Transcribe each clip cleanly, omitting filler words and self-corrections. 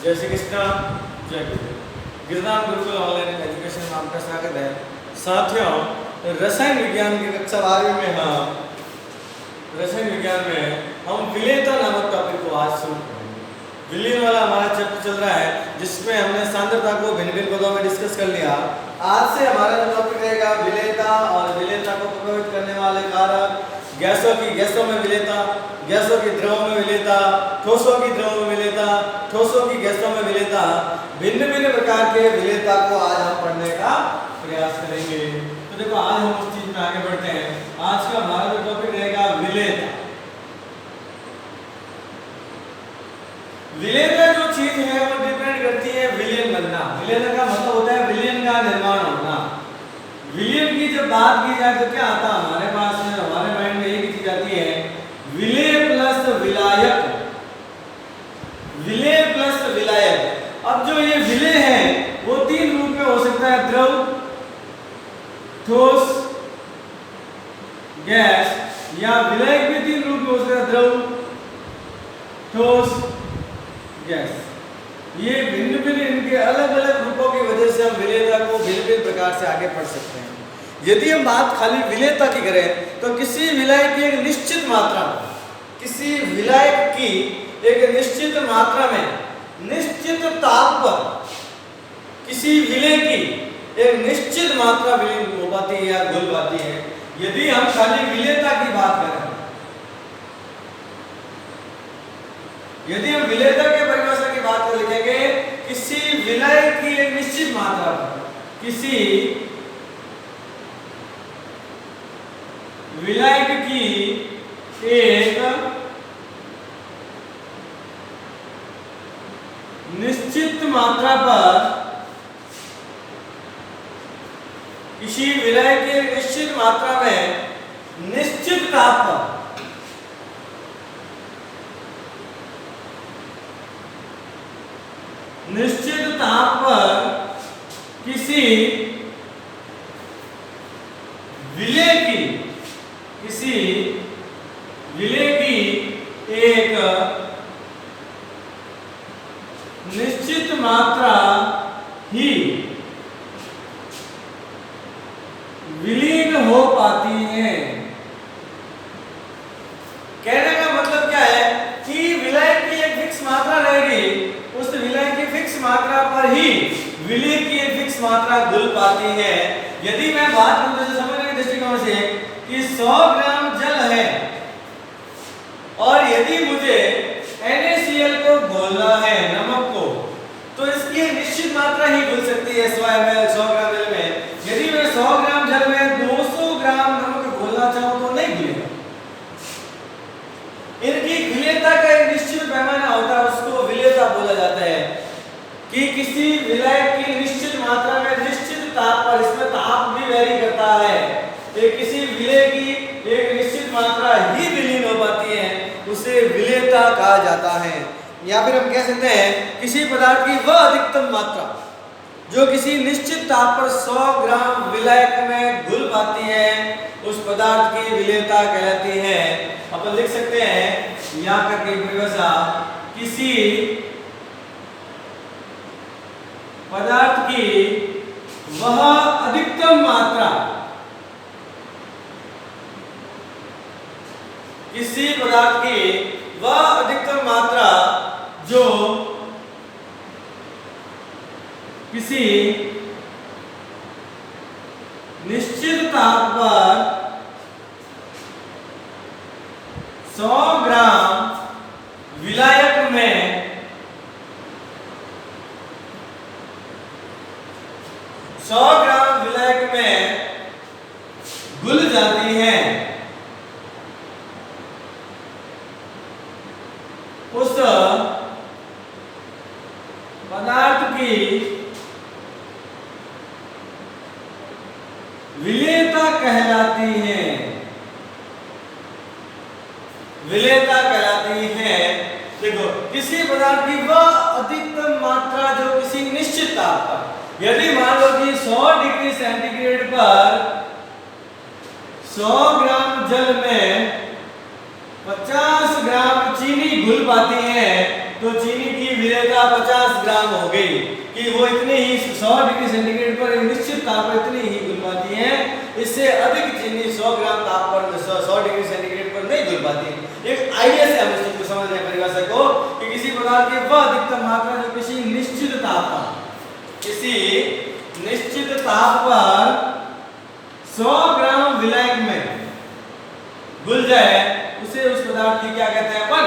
जय श्री कृष्णा, जय गुरुदेव। Girnar Gurukul online education में आपका स्वागत है। साथियों, रसायन विज्ञान की कक्षा 12वीं में हम विलेयता नामक टॉपिक को आज शुरू करेंगे। विलीन वाला हमारा चैप्टर चल रहा है, जिसमें हमने सांद्रता को भिन्न भिन्न पदों में डिस्कस कर लिया। आज से हमारा जो टॉपिक रहेगा विलेयता और विलेयता को प्रभावित करने वाले कारक, गैसों में विलेयता, गैसों की द्रवों में विलेयता, ठोसों की द्रवों में विलेयता, ठोसों की गैसों में विलेयता, भिन्न भिन्न प्रकार के विलेयता को आज हम पढ़ने का प्रयास करेंगे। तो देखो, आज हम उस चीज में आगे बढ़ते हैं। आज का हमारा जो टॉपिक रहेगा विलेयता। विलेयता जो चीज है वो डिपेंड करती है विलयन बनना। विलेयता का मतलब होता है विलयन का निर्माण होना। विलयन की जब बात की जाए तो क्या आता है हमारे पास में, हमारे माइंड में एक चीज आती है, विलेय प्लस विलायक। विलेय प्लस विलायक। अब जो ये विलेय है वो तीन रूप में हो सकता है, द्रव, ठोस, गैस, या विलायक भी तीन रूप में हो सकता है, द्रव, ठोस, गैस। ये भिन्न भिन्न इनके अलग अलग रूपों की वजह से हम विलेयता को भिन्न भिन्न प्रकार से आगे पढ़ सकते हैं। यदि हम बात खाली विलेयता की करें तो किसी विलायक की एक निश्चित मात्रा में, किसी विलायक की एक निश्चित मात्रा में, निश्चित ताप पर किसी विलेय की एक निश्चित मात्रा विलीन हो पाती है या घुल पाती है। यदि हम खाली विलेयता की बात करें, यदि हम विलेयता के परिभाषा की बात कर लिखेंगे, किसी विलायक की एक निश्चित मात्रा पर, किसी विलायक की एक निश्चित मात्रा पर, किसी विलायक की एक निश्चित मात्रा में, निश्चित ताप पर, निश्चित ताप पर किसी विलेय की, किसी विलेय की एक निश्चित मात्रा ही विलीन हो पाती है। कहने का मतलब क्या है कि विलायक की एक फिक्स मात्रा रहेगी, उस विलायक की फिक्स मात्रा पर ही विलेय की एक फिक्स मात्रा घुल पाती है। यदि मैं बात करूं तो समझने के दृष्टिकोण से कि 100 ग्राम जल है और यदि मुझे NaCl को घोलना है, नमक को, तो इसकी एक निश्चित मात्रा ही घुल सकती है 100 ml 100 ग्राम जल में। यदि मैं 100 ग्राम जल में 200 ग्राम नमक घोलना चाहूं तो नहीं घुलेगा। इनकी विलेयता का एक निश्चित पैमाना होता है, उसको विलेयता बोला जाता है। कि किसी विलायक की निश्चित मात्रा में, निश्चित ताप पर, इसमें ताप भी वेरी करता है, एक किसी विलेय की एक निश्चित मात्रा ही विलीन हो पाती है, उसे विलेयता कहा जाता है। या फिर हम कह सकते हैं किसी पदार्थ की वह अधिकतम मात्रा जो किसी निश्चित ताप पर 100 ग्राम विलायक में घुल पाती है, उस पदार्थ की विलेयता कहलाती है। अपन लिख सकते हैं यहाँ करके परिभाषा, किसी पदार्थ की वह अधिकतम मात्रा, किसी पदार्थ की वह अधिकतम मात्रा जो किसी निश्चित ताप पर 100 ग्राम विलायक में 100 ग्राम विलायक में घुल जाती है, उस पदार्थ की विलेयता कहलाती है। विलेयता कहलाती है। देखो, किसी पदार्थ की वह अधिकतम मात्रा जो किसी निश्चित ताप पर, यदि मान लो कि 100 डिग्री सेंटीग्रेड पर 100 ग्राम जल में 50 ग्राम चीनी घुल पाती है, तो चीनी की विलेयता या 50 ग्राम हो गई कि वो इतनी ही 100 डिग्री सेंटीग्रेड पर एक निश्चित ताप पर इतनी ही घुल पाती है। इससे अधिक चीनी 100 ग्राम ताप पर 100 डिग्री सेंटीग्रेड पर नहीं घुल पाती। एक आइडिया से हम इस चीज को समझ रहे हैं परिभाषा को कि किसी पदार्थ की वह अधिकतम मात्रा जो किसी निश्चित ताप पर 100 ग्राम विलायक में घुल जाए उसे उस पदार्थ की क्या कहते हैं अपन?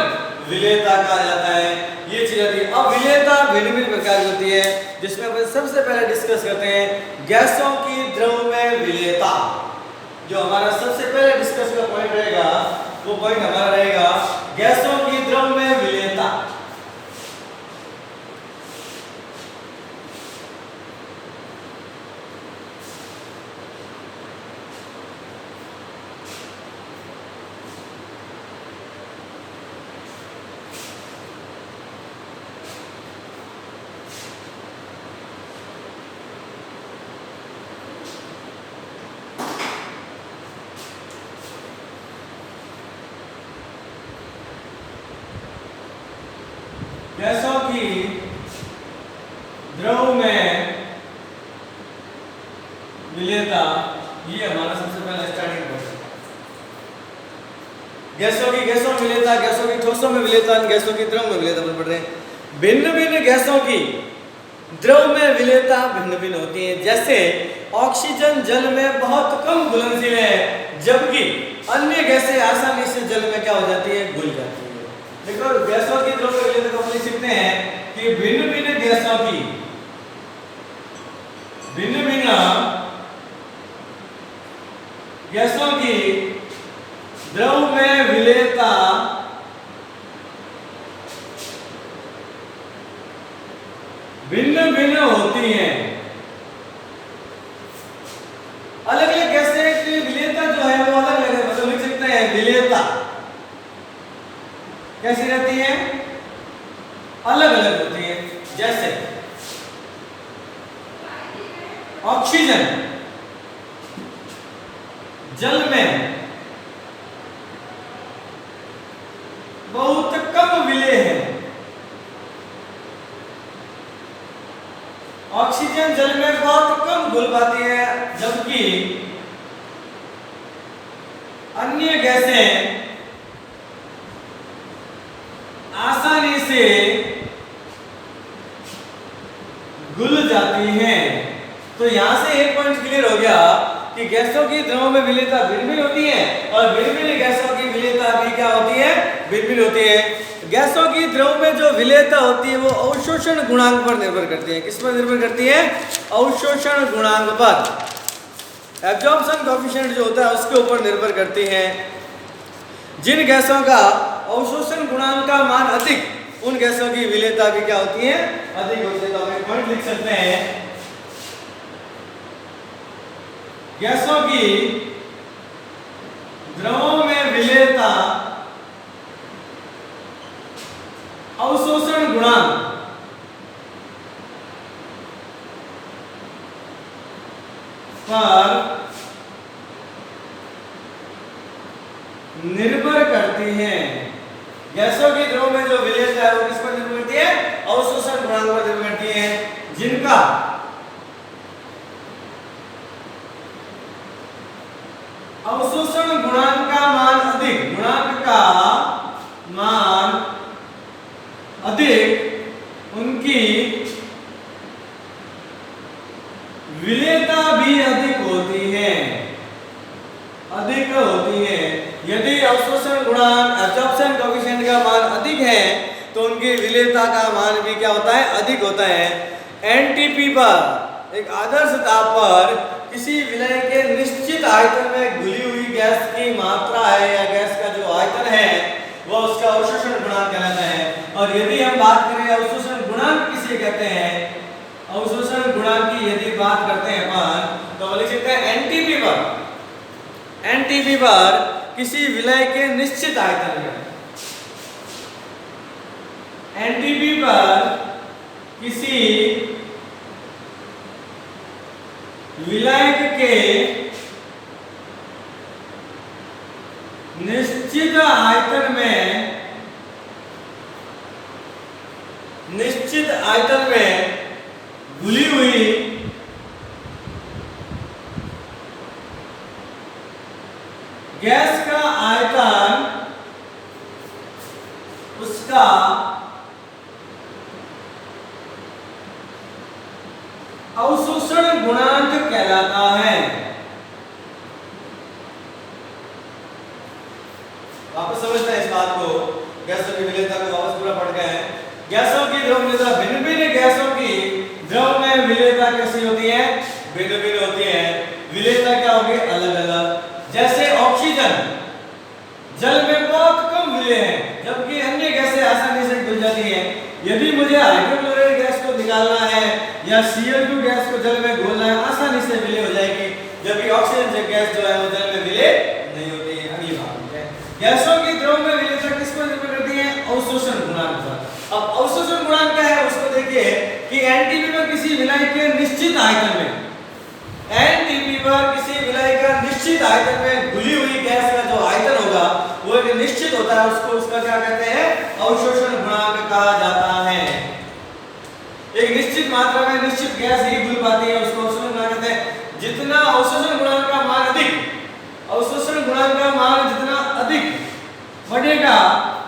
विलेयता कहा जाता है। ये चीज होती है। अब विलेयता भिन्न भिन्न प्रकार की होती है, जिसमें अपन सबसे पहले डिस्कस करते हैं गैसों की द्रव में विलेयता। जो हमारा सबसे पहले डिस्कस का पॉइंट रहेगा वो पॉइंट हमारा रहेगा गैसों की द्रव में विलेयता। गैसों की द्रव में विलेयता, ये हमारा सबसे पहला स्टार्टिंग पॉइंट है। गैसों में विलेयता, गैसों की ठोसों में विलेयता, गैसों की द्रव में विलेयता पर पढ़ रहे हैं। भिन्न भिन्न गैसों की द्रव में विलेयता भिन्न भिन्न होती है। जैसे ऑक्सीजन जल में बहुत कम घुलनशील है, जबकि अन्य गैसें आसानी से जल में क्या हो जाती है? घुल जाती है। देखो गैसों की द्रव में विलेयता को लिख सकते हैं कि भिन्न भिन्न गैसों की द्रव में विलेयता भिन्न भिन्न होती है। अलग अलग गैसें की विलेयता जो है वो अलग अलग है। मतलब लिख सकते हैं विलेयता कैसी रहती है? अलग अलग होती है। जैसे ऑक्सीजन जल में बहुत कम विलेय है। ऑक्सीजन जल में बहुत कम घुल पाती है, जबकि अन्य गैसें आसानी से घुल जाती हैं। तो यहां से एक पॉइंट क्लियर हो गया कि गैसों की द्रव में विलेयता भिन्न भिन्न होती है और भिन्न भिन्न गैसों की विलेयता भी क्या होती है? भिन्न भिन्न होती है। गैसों की द्रव में जो विलेयता होती है वो अवशोषण गुणांक पर निर्भर करती है। किस पर निर्भर करती है? अवशोषण गुणांक पर। एब्जॉर्प्शन कोएफिशिएंट जो होता है उसके ऊपर निर्भर करती है। जिन गैसों का अवशोषण गुणांक का मान अधिक, उन गैसों की विलेयता भी क्या होती है? अधिक होती है। तो हम एक पॉइंट लिख सकते हैं गैसों की द्रवों में विलेयता अवशोषण गुणांक पर निर्भर करती है। गैसों की द्रव में जो विलेयता है वो किस पर निर्भर करती है? अवशोषण गुणांक पर निर्भर करती है। जिनका अवशोषण गुणांक का मान अधिक, उनकी विलेयता भी अधिक होती है। यदि अवशोषण गुणांक एब्जॉर्प्शन कोएफिशिएंट का मान अधिक है तो उनकी विलेयता का मान भी क्या होता है? अधिक होता है। एनटीपी पर, एक आदर्श ताप पर किसी विलय के निश्चित आयतन में घुली हुई गैस की मात्रा है या गैस का जो आयतन है वह उसका अवशोषण गुणांक कहलाता है। और यदि हम बात करें अवशोषण गुणांक किसे कहते हैं? अवशोषण गुणांक की यदि बात करते हैं अपन तो लिख सकते हैं एनटीपी पर किसी विलय के निश्चित आयतन में, एनटीपी पर किसी विलायक के निश्चित आयतन में निश्चित आयतन में घुली हुई गैस का आयतन उसका अवशोषण गुणांक कहलाता है। वापस समझते हैं इस बात को, गैसों की विलेयता को वापस पूरा पढ़ गए हैं। गैसों की द्रव विलेयता, भिन्न भिन्न गैसों की द्रव में विलेयता कैसी होती है? भिन्न भिन्न होती है। विलेयता क्या होगी? अलग अलग। जैसे ऑक्सीजन जल में बहुत कम विलेय है, जबकि अन्य गैसें आसानी से घुल जाती हैं। यदि मुझे हाइड्रोक्लोराइड गैस को निकालना है या Cl2 गैस को जल में घोलना है, आसानी से विलेय हो जाएगी, जबकि ऑक्सीजन गैस जो है वो जल में विलेय नहीं होती है। अगली बात है, गैसों की द्रव में विलेयता किस पर निर्भर करती है? अवशोषण गुणांक पर। अब अवशोषण गुणांक क्या है उसको देखिए कि एनटीपी में किसी विलायक के निश्चित आयतन में, एनटीपी पर किसी विलायक का निश्चित आयतन में घुली हुई गैस का जो आयतन होगा वो एक निश्चित होता है, उसको उसका क्या कहते हैं? अवशोषण गुणांक कहा जाता है। एक निश्चित मात्रा में निश्चित गैस ही घुल पाती है, उसको अवशोषण गुणांक कहते हैं। जितना अवशोषण गुणांक का मान अधिक, अवशोषण गुणांक का मान जितना अधिक बढ़ेगा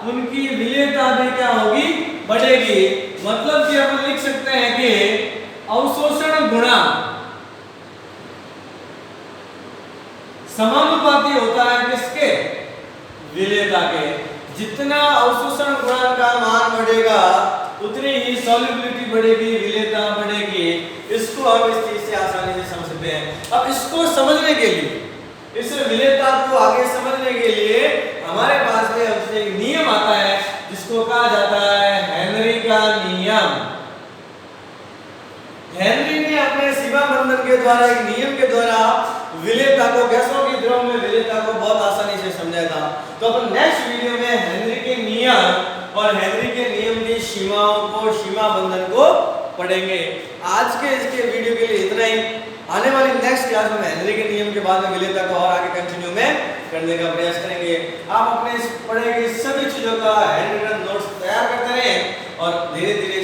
उनकी विलेयता भी क्या होगी? बढ़ेगी। मतलब कि अपन लिख सकते हैं कि अवशोषण गुणांक समानुपाती होता है किसके? विलेयता के। जितना अवशोषण गुणांक का मान बढ़ेगा उतनी ही सॉल्युबिलिटी बढ़ेगी, विलेयता बढ़ेगी। इसको हम इस चीज से आसानी से समझ सकते हैं। अब इसको समझने के लिए, इस विलेयता को आगे समझने के लिए हमारे पास में हमसे एक नियम आता है जिसको कहा जाता है हेनरी का नियम। हेनरी ने अपने सीमा बंधन के द्वारा, एक नियम के द्वारा विलेयता को, गैसों की द्रव में विलेयता को बहुत आसानी से समझाया था। तो अपन नेक्स्ट वीडियो में हेनरी के नियम और हेनरी के नियम की सीमाओं को, सीमा बंधन को पढ़ेंगे। आज के इसके वीडियो के लिए इतना ही। आने वाली नेक्स्ट क्लास में हेनरी के नियम के बाद में विलेयता को और आगे कंटिन्यू में करने का प्रयास करेंगे। आप अपने पढ़े गए सभी चीजों का हैंड रिटन नोट्स तैयार करते रहें और धीरे धीरे